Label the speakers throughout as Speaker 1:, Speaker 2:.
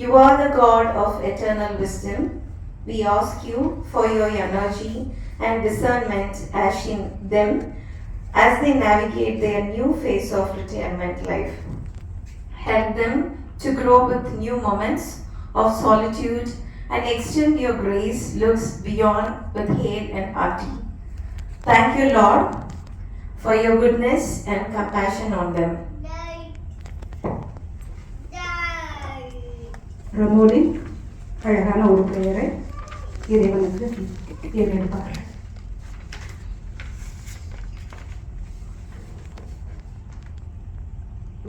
Speaker 1: You are the God of eternal wisdom. We ask you for your energy and discernment as they navigate their new phase of retirement life. Help them to grow with new moments of solitude and extend your grace looks beyond with hate and hearty. Thank you, Lord, for your goodness and compassion on them.
Speaker 2: ரமோலி அழகான ஒரு பெயரை இறைவனுக்கு ஏறெடுப்பார்கள்.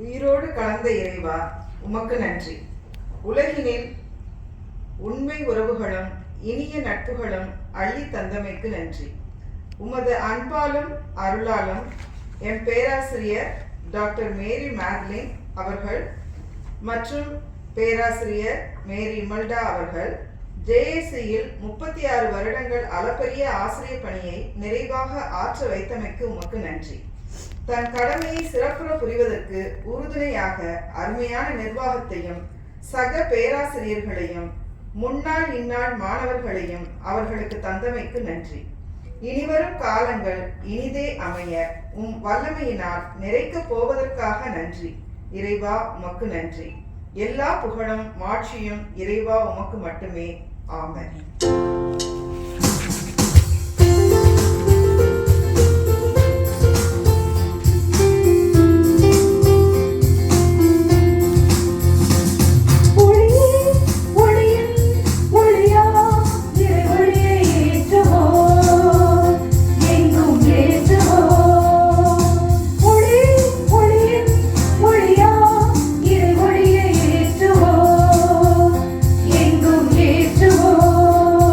Speaker 3: உயிரோடு கலந்த இறைவா, உமக்கு நன்றி. உலகினில் உண்மை உறவுகளும் இனிய நட்புகளும் அள்ளி தந்தமைக்கு நன்றி. உமது அன்பாலும் அருளாலும் என் பேராசிரியர் டாக்டர் மேரி மேத்லின் அவர்கள் மற்றும் பேராசிரியர் மேரி இமல்டா அவர்கள் ஜேஏசியில் 36 வருடங்கள் அளப்பரிய ஆசிரியர் பணியை நிறைவாக ஆற்ற வைத்தமைக்கு உமக்கு நன்றி. தன் கடமையை சிறப்புற புரிவதற்கு உறுதுணையாக அருமையான நிர்வாகத்தையும் சக பேராசிரியர்களையும் முன்னாள் இந்நாள் மாணவர்களையும் அவர்களுக்கு தந்தமைக்கு நன்றி. இனிவரும் காலங்கள் இனிதே அமைய வல்லமையினால் நிறைக்கப் போவதற்காக நன்றி. இறைவா, உமக்கு நன்றி. எல்லா புகழும் மாட்சியும் இறைவா உமக்கு மட்டுமே. ஆமென்.
Speaker 2: ஏற்றுவோம்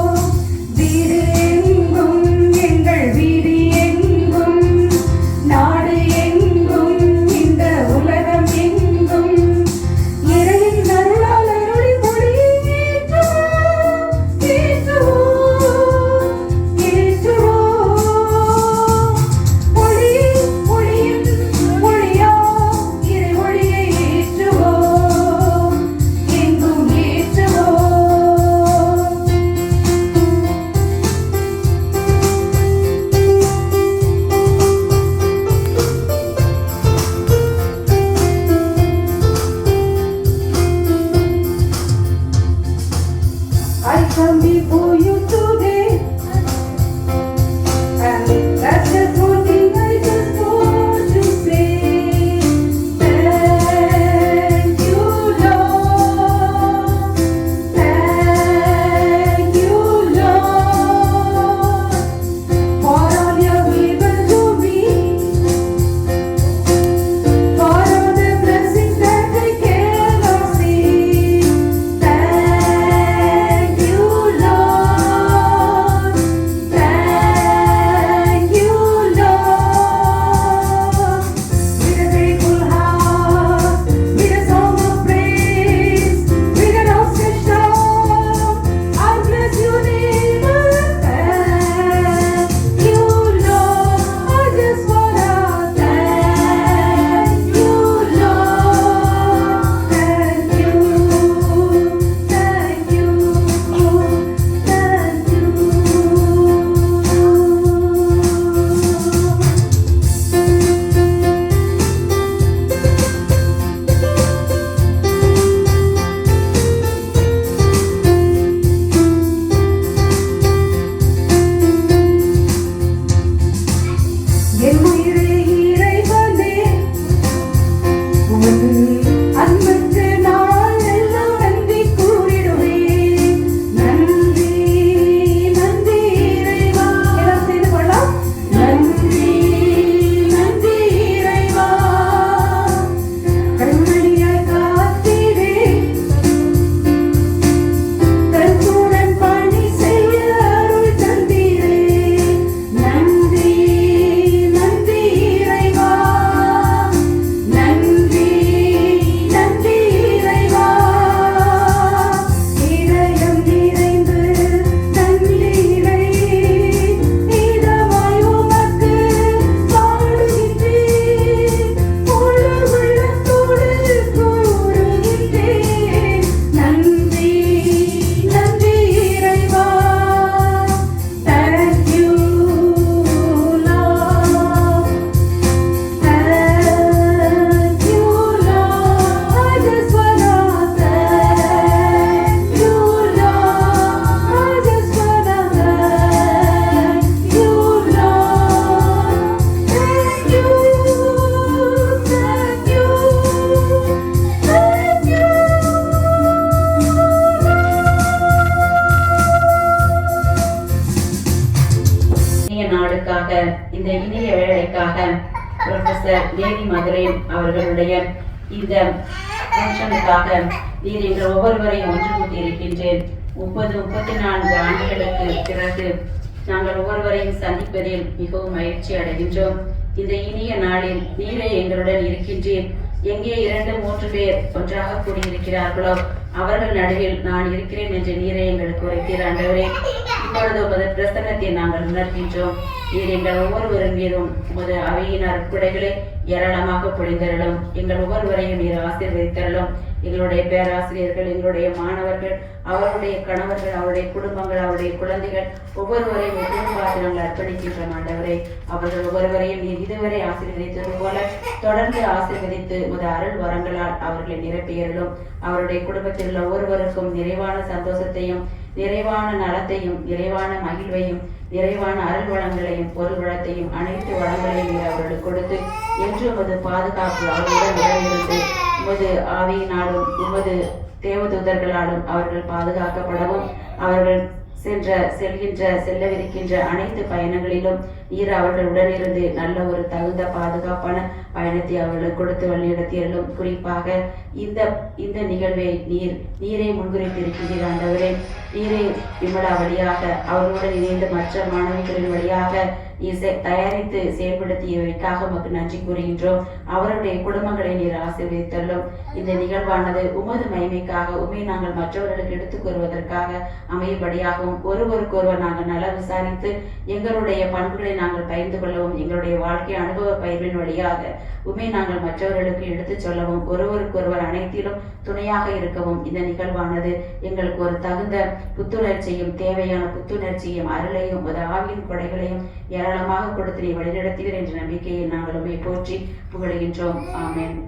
Speaker 4: இந்த இனிய வேலைக்காக புரொஃபசர் தேவி மதுரைன் அவர்களுடைய இந்த ஃபங்க்ஷனுக்காக நீர் எங்கள் ஒவ்வொருவரையும் ஒன்று கூட்டியிருக்கின்றேன். 34 ஆண்டுகளுக்கு பிறகு நாங்கள் ஒவ்வொருவரையும் சந்திப்பதில் மிகவும் மகிழ்ச்சி அடைகின்றோம். இந்த இனிய நாளில் நீரே எங்களுடன் இருக்கின்றேன். எங்கே 2-3 பேர் ஒன்றாக கூடியிருக்கிறார்களோ அவர்கள் நடுவில் நான் இருக்கிறேன் என்று நீரே எங்களுக்கு உரைத்தீர் ஆண்டவரே. இப்பொழுது உமது பிரசன்னத்தை நாங்கள் உணர்கின்றோம். நீர் எங்கள் ஒவ்வொருவரின் மீதும் உமது அவையின் அற்புடைகளை ஏராளமாக பொழிந்தருளும். எங்கள் ஒவ்வொருவரையும் நீர் ஆசீர்வதித்தருளும். எங்களுடைய பேராசிரியர்கள், எங்களுடைய மாணவர்கள், அவருடைய கணவர்கள், அவருடைய குடும்பங்கள், அவருடைய குழந்தைகள் ஒவ்வொருவரையும் குடும்பத்தில் நாங்கள் அர்ப்பணிக்கின்றோம் ஆண்டவரே. அவர்கள் ஒவ்வொருவரையும் நீர் இதுவரை ஆசீர்வதித்தது போல தொடர்ந்து ஆசீர்வதித்து உமது அருள் வரங்களால் அவர்களை நிரப்பியருளும். அவருடைய குடும்பத்தில் உள்ள ஒவ்வொருவருக்கும் நிறைவான சந்தோஷத்தையும், நிறைவான நலத்தையும், நிறைவான மகிழ்வையும், நிறைவான அருள் வளங்களையும், பொருள் வளத்தையும், அனைத்து வளங்களையும் நீர் அவர்களுக்கு கொடுத்து என்று உமது பாதுகாப்பு அவர்களுடன் உடனிருந்து உமது ஆவியினாலும் உமது தேவதூதர்களாலும் அவர்கள் பாதுகாக்கப்படவும் அவர்கள் செல்லவிருக்கின்ற அனைத்து பயணங்களிலும் நீர் அவர்கள் உடனிருந்து நல்ல ஒரு தகுந்த பாதுகாப்பான பயணத்தை அவர்களுக்கு கொடுத்து வழிநடத்தியலும். குறிப்பாக இந்த நிகழ்வை நீரே முன்குறித்திருக்கின்ற ஆண்டவரே. நீரே விமலா வழியாக அவர்களுடன் இணைந்து மற்ற மாணவிகளின் வழியாக நீர் தயாரித்து செயல்படுத்தியவைக்காக உமக்கு நன்றி கூறுகின்றோம். அவருடைய குடும்பங்களை நீர் ஆசீர்வதித்தள்ளும். இந்த நிகழ்வானது உமது மகிமைக்காக உண்மை நாங்கள் மற்றவர்களுக்கு எடுத்துக் கூறுவதற்காக அமையும்படியாகவும் ஒருவருக்கொருவர் நாங்கள் நல விசாரித்து எங்களுடைய பண்புகளை நாங்கள் பகிர்ந்து கொள்ளவும் எங்களுடைய வாழ்க்கை அனுபவ பயிர்வின் வழியாக உண்மை நாங்கள் மற்றவர்களுக்கு எடுத்துச் சொல்லவும் ஒருவருக்கொருவர் அனைத்திலும் துணையாக இருக்கவும் இந்த நிகழ்வானது எங்களுக்கு ஒரு தகுந்த புத்துணர்ச்சியும் தேவையான புத்துணர்ச்சியும் அருளையும் ஒரு ஆவியின் கொடைகளையும் ஏராளமாக கொடுத்து நீ வழிநடத்துவீர் என்ற நம்பிக்கையை நாங்கள் உண்மை போற்றி புகழுகின்றோம். ஆமென்.